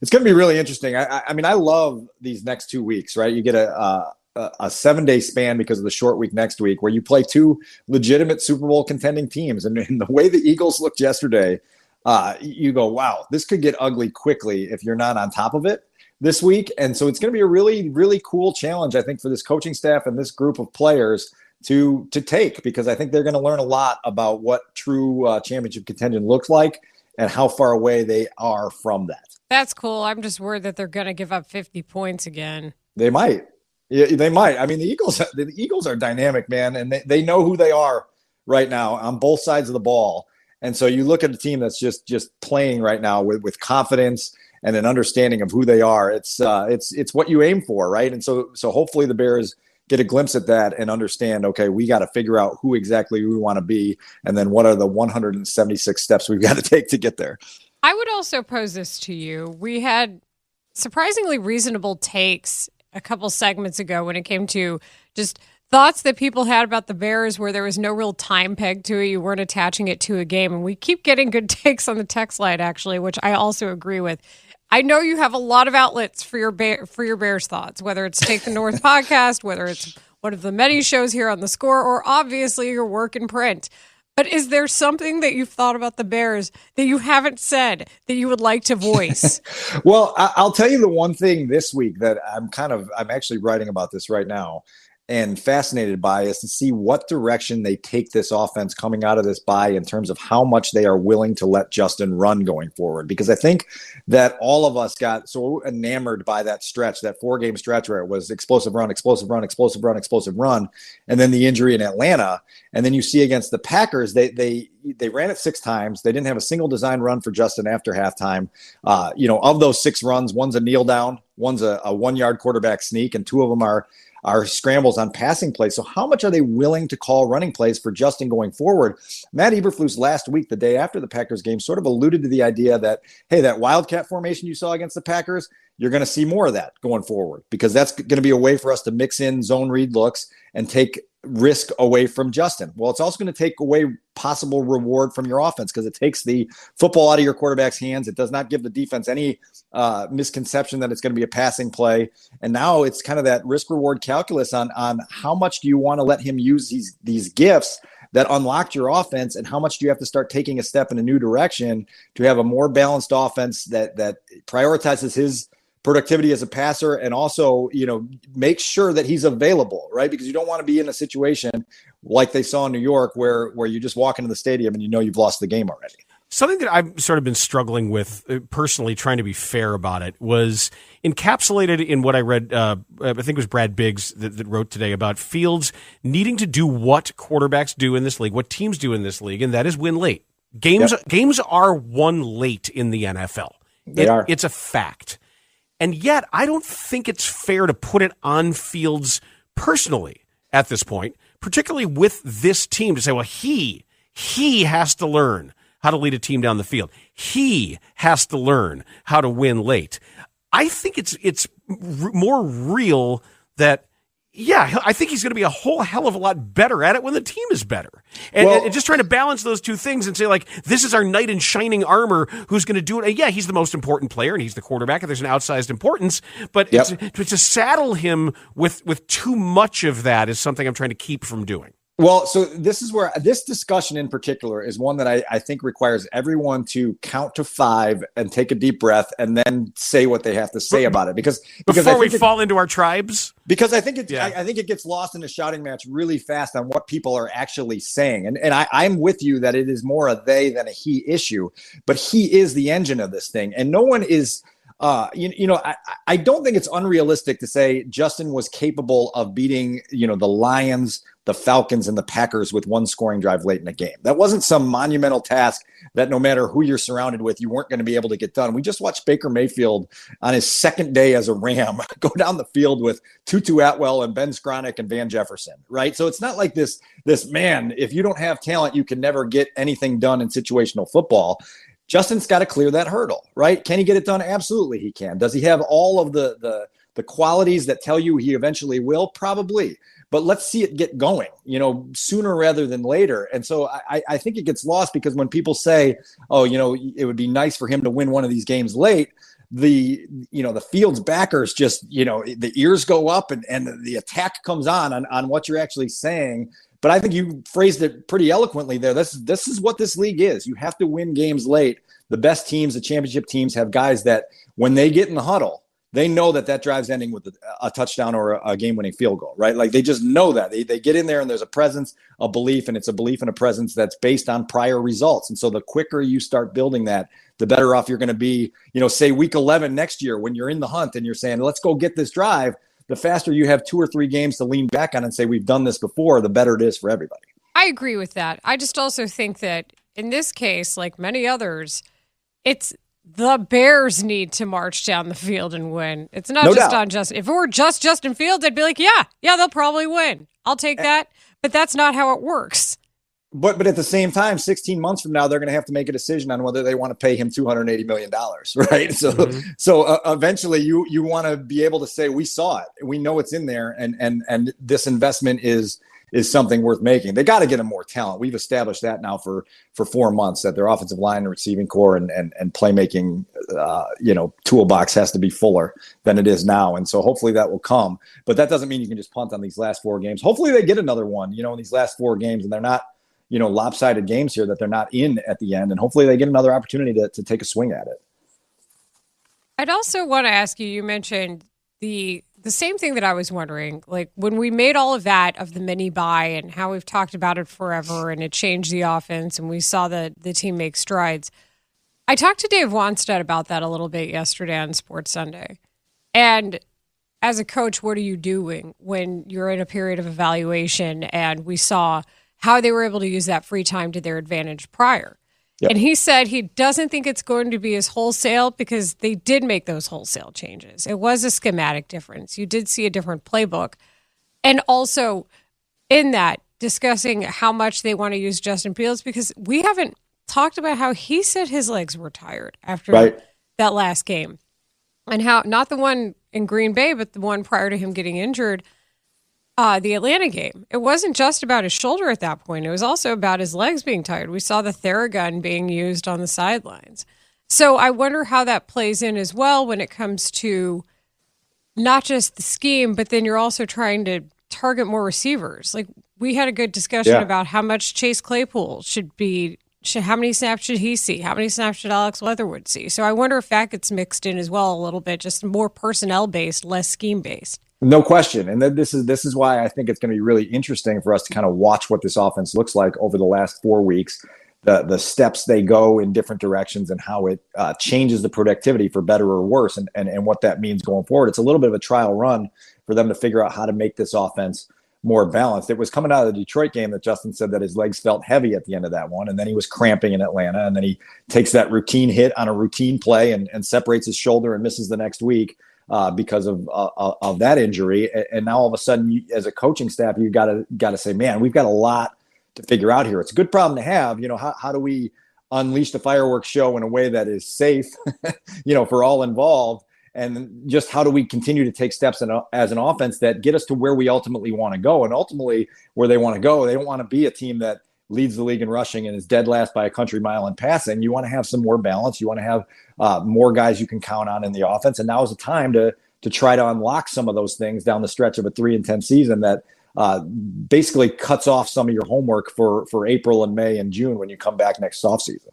It's going to be really interesting. I mean, I love these next 2 weeks, right? You get a 7-day span because of the short week next week where you play two legitimate Super Bowl contending teams. And the way the Eagles looked yesterday, you go, wow, this could get ugly quickly if you're not on top of it this week. And so it's going to be a really, really cool challenge, I think, for this coaching staff and this group of players to take, because I think they're going to learn a lot about what true championship contention looks like and how far away they are from that. That's cool. I'm just worried that they're going to give up 50 points again. They might. Yeah, they might. I mean, the Eagles are dynamic, man, and they know who they are right now on both sides of the ball. And so you look at a team that's just playing right now with confidence and an understanding of who they are. It's what you aim for, right? And so hopefully the Bears get a glimpse at that and understand, okay, we got to figure out who exactly we want to be, and then what are the 176 steps we've got to take to get there. I would also pose this to you. We had surprisingly reasonable takes a couple segments ago when it came to just thoughts that people had about the Bears where there was no real time peg to it. You weren't attaching it to a game. And we keep getting good takes on the text line, actually, which I also agree with. I know you have a lot of outlets for your Bears thoughts, whether it's Take the North podcast, whether it's one of the many shows here on The Score, or obviously your work in print. But is there something that you've thought about the Bears that you haven't said that you would like to voice? Well, I'll tell you the one thing this week that I'm actually writing about this right now and fascinated by is to see what direction they take this offense coming out of this bye in terms of how much they are willing to let Justin run going forward. Because I think that all of us got so enamored by that stretch, that 4-game stretch where it was explosive run, explosive run, explosive run, explosive run, and then the injury in Atlanta. And then you see against the Packers, they ran it 6 times. They didn't have a single design run for Justin after halftime. Of those 6 runs, one's a kneel down, one's a 1-yard quarterback sneak, and 2 of them are scrambles on passing plays. So how much are they willing to call running plays for Justin going forward? Matt Eberflus last week, the day after the Packers game, sort of alluded to the idea that, hey, that wildcat formation you saw against the Packers, you're going to see more of that going forward, because that's going to be a way for us to mix in zone read looks and take risk away from Justin. Well, it's also going to take away possible reward from your offense, because it takes the football out of your quarterback's hands. It does not give the defense any misconception that it's going to be a passing play. And now it's kind of that risk reward calculus on how much do you want to let him use these gifts that unlocked your offense, and how much do you have to start taking a step in a new direction to have a more balanced offense that prioritizes his productivity as a passer, and also, make sure that he's available, right? Because you don't want to be in a situation like they saw in New York where you just walk into the stadium and you've lost the game already. Something that I've sort of been struggling with personally, trying to be fair about it, was encapsulated in what I read, I think it was Brad Biggs that wrote today about Fields needing to do what quarterbacks do in this league, what teams do in this league, and that is win late. Games are won late in the NFL. They are. It's a fact. And yet, I don't think it's fair to put it on Fields personally at this point, particularly with this team, to say, well, he has to learn how to lead a team down the field. He has to learn how to win late. I think it's more real that, I think he's going to be a whole hell of a lot better at it when the team is better. And just trying to balance those two things and say, like, this is our knight in shining armor who's going to do it. And he's the most important player and he's the quarterback and there's an outsized importance. But to saddle him with too much of that is something I'm trying to keep from doing. Well, so this is where this discussion in particular is one that I think requires everyone to count to 5 and take a deep breath and then say what they have to say about it. Because before we fall into our tribes, because I think it gets lost in a shouting match really fast on what people are actually saying. And I'm with you that it is more a they than a he issue, but he is the engine of this thing, and no one is. I don't think it's unrealistic to say Justin was capable of beating, the Lions, the Falcons, and the Packers with one scoring drive late in the game. That wasn't some monumental task that no matter who you're surrounded with, you weren't going to be able to get done. We just watched Baker Mayfield on his second day as a Ram go down the field with Tutu Atwell and Ben Skronik and Van Jefferson, right? So it's not like this man, if you don't have talent, you can never get anything done in situational football. Justin's got to clear that hurdle, right? Can he get it done? Absolutely he can. Does he have all of the qualities that tell you he eventually will? Probably. But let's see it get going, sooner rather than later. And so I think it gets lost because when people say, it would be nice for him to win one of these games late, the field's backers just, the ears go up and the attack comes on what you're actually saying. But I think you phrased it pretty eloquently there. This is what this league is. You have to win games late. The best teams, the championship teams, have guys that when they get in the huddle, they know that drive's ending with a touchdown or a game-winning field goal, right? Like they just know that. They get in there and there's a presence, a belief, and it's a belief and a presence that's based on prior results. And so the quicker you start building that, the better off you're going to be, say week 11 next year when you're in the hunt and you're saying, let's go get this drive. The faster you have 2 or 3 games to lean back on and say, we've done this before, the better it is for everybody. I agree with that. I just also think that in this case, like many others, it's the Bears need to march down the field and win. It's not No just doubt. on Justin. If it were just Justin Fields, I'd be like, yeah, they'll probably win. I'll take that. But that's not how it works. But at the same time, 16 months from now, they're going to have to make a decision on whether they want to pay him $280 million, right? So eventually you want to be able to say, we saw it. We know it's in there, and this investment is something worth making. They got to get him more talent. We've established that now for 4 months, that their offensive line and receiving core and playmaking, toolbox has to be fuller than it is now. And so hopefully that will come. But that doesn't mean you can just punt on these last 4 games. Hopefully they get another one, in these last 4 games, and they're not, lopsided games here that they're not in at the end. And hopefully they get another opportunity to take a swing at it. I'd also want to ask you, you mentioned the same thing that I was wondering, like when we made all of that of the mini buy and how we've talked about it forever and it changed the offense and we saw the team make strides. I talked to Dave Wanstead about that a little bit yesterday on Sports Sunday. And as a coach, what are you doing when you're in a period of evaluation? And we saw how they were able to use that free time to their advantage prior. Yep. And he said he doesn't think it's going to be as wholesale because they did make those wholesale changes. It was a schematic difference. You did see a different playbook. And also in that, discussing how much they want to use Justin Fields, because we haven't talked about how he said his legs were tired after that last game. And how, not the one in Green Bay, but the one prior to him getting injured, the Atlanta game. It wasn't just about his shoulder at that point. It was also about his legs being tired. We saw the Theragun being used on the sidelines. So I wonder how that plays in as well when it comes to not just the scheme, but then you're also trying to target more receivers. Like we had a good discussion about how much Chase Claypool how many snaps should he see? How many snaps should Alex Leatherwood see? So I wonder if that gets mixed in as well a little bit, just more personnel-based, less scheme-based. No question. And then this is why I think it's going to be really interesting for us to kind of watch what this offense looks like over the last 4 weeks, the steps they go in different directions and how it changes the productivity for better or worse and what that means going forward. It's a little bit of a trial run for them to figure out how to make this offense more balanced. It was coming out of the Detroit game that Justin said that his legs felt heavy at the end of that one. And then he was cramping in Atlanta. And then he takes that routine hit on a routine play and separates his shoulder and misses the next week. Because of that injury, and now all of a sudden, as a coaching staff, you got to say, man, we've got a lot to figure out here. It's a good problem to have. How do we unleash the fireworks show in a way that is safe, for all involved, and just how do we continue to take steps as an offense that get us to where we ultimately want to go, and ultimately where they want to go. They don't want to be a team that leads the league in rushing and is dead last by a country mile in passing. You want to have some more balance. You want to have more guys you can count on in the offense. And now is the time to try to unlock some of those things down the stretch of a 3-10 season that basically cuts off some of your homework for April and May and June when you come back next offseason.